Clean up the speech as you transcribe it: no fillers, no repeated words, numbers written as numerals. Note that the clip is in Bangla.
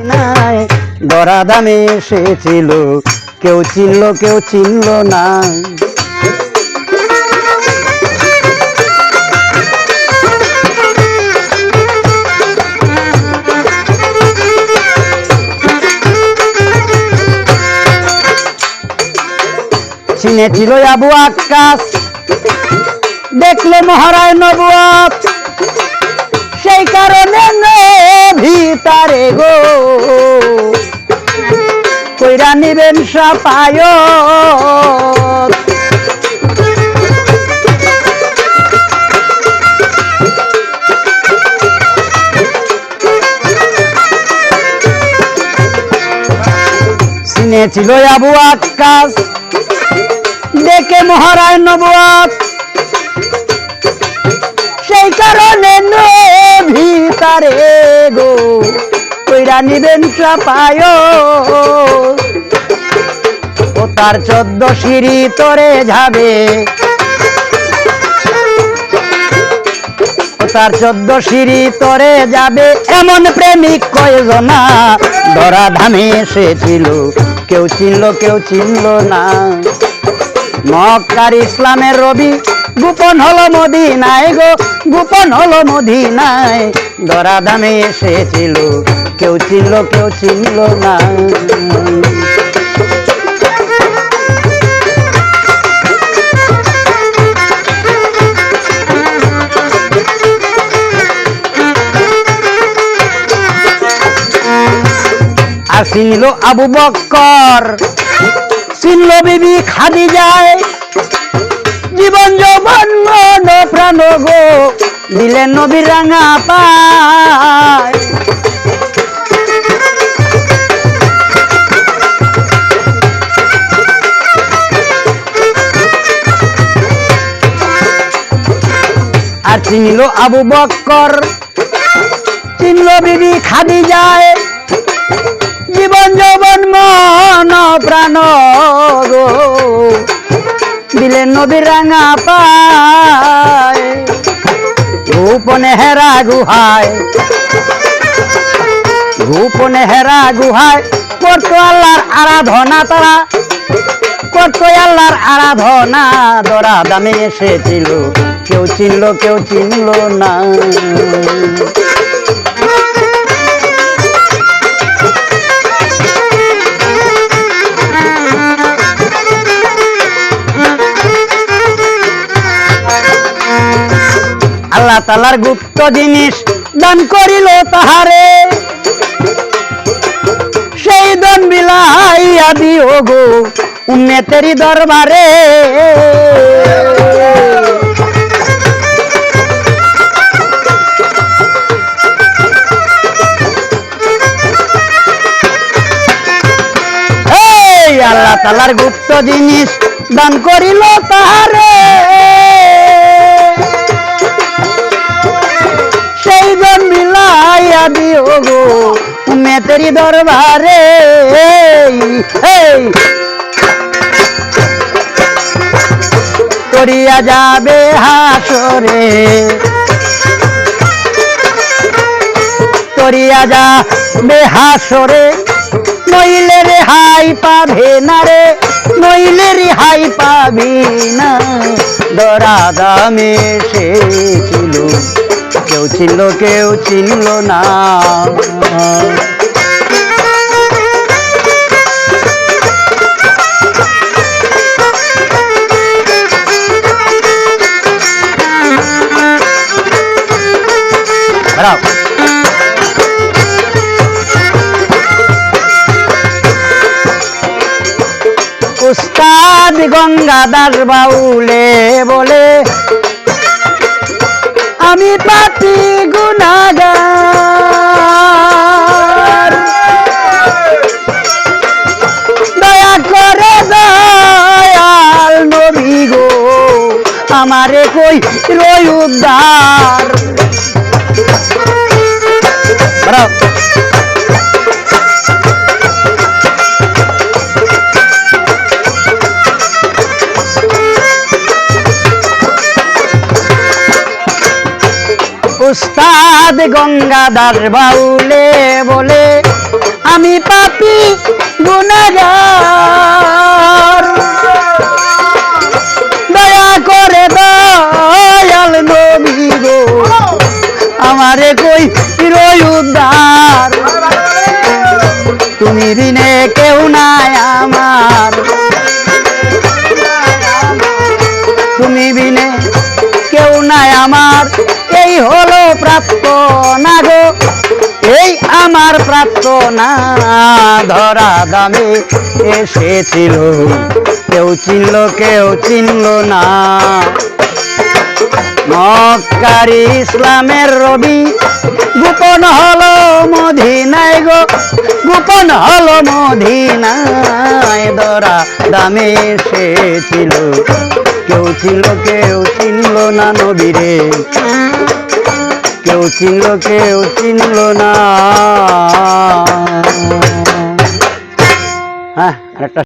নাই দরাদামে এসেছিল কেউ চিনল না চিনেছিল আবু আক্কাস দেখলো মহারায় নবুয়ত সেই কারণে ভিতরে গো কইরা নিবেন শাফায়াত চিনেছিল আবু আক্কাস দেখে মহারায় নবুয়ত সেই কারণে ভিতরে গো কইরা নিবেন শাফায়াত ও তার 14 সিঁড়ি তরে যাবে ও তার 14 সিঁড়ি তরে যাবে এমন প্রেমিক কয়জনা ধরাধামে এসেছিল কেউ চিনল না মক্কার ইসলামের রবি গোপন হলো মদিনায় গো গোপন হলো মদিনায় দরাদামে এসেছিল কেউ চিনল না আর চিনল আবু বকর চিনল বিবি খাদিজায় জীবন যৌবন মন প্রাণ গো দিলেন নবীর রাঙা পায় আর চিনল আবু বকর চিনল বিবি খাদিজায় জীবন যৌবন মন প্রাণ গো দিলেন নবীর রাঙা পায় গোপনে হেরা গুহায় করতো আল্লাহর আরাধনা তারা করতো আল্লাহর আরাধনা দরাদামে এসেছিল কেউ চিনল না আল্লাহ তাআলার গুপ্ত জিনিস দান করিল তাহারে সেই দান বিলাইয়া দিও গো উম্মতেরি দরবারে আল্লাহ তাআলার গুপ্ত জিনিস দান করিল তাহারে সেই জন মিলাইয়া দিও গো উম্মতেরি দরবারে করিয়া যাবে হাসরে করিয়া যাবে হাসরে নইলে রেহাই পাবে না রে নইলে রেহাই পাবি না দরাদামে এসেছিল কেউ চিনল না উস্তাদ গঙ্গাধর বাউলে বলে আমি পাপী গুনাহগার দয়া করে দয়াল নবী গো আমারে কই রই উদ্ধার উস্তাদ গঙ্গাধর বাউলে বলে পাপী গুনাহগার দয়া করে দয়াল নবী গো আমারে কই রই উদ্ধার তুমি বিনে কেউ নাই আমার তুমি বিনে কেউ নাই আমার এই হলো প্রার্থনা গো এই আমার প্রার্থনা ধরা দামে এসেছিল কেউ চিনল না মক্কারি ইসলামের রবি গোপন হলো মদিনায় গো গোপন হলো মদিনায় ধরা দামে এসেছিল কেউ চিনল না নবীরে কেউ চিনল না হ্যাঁ একটা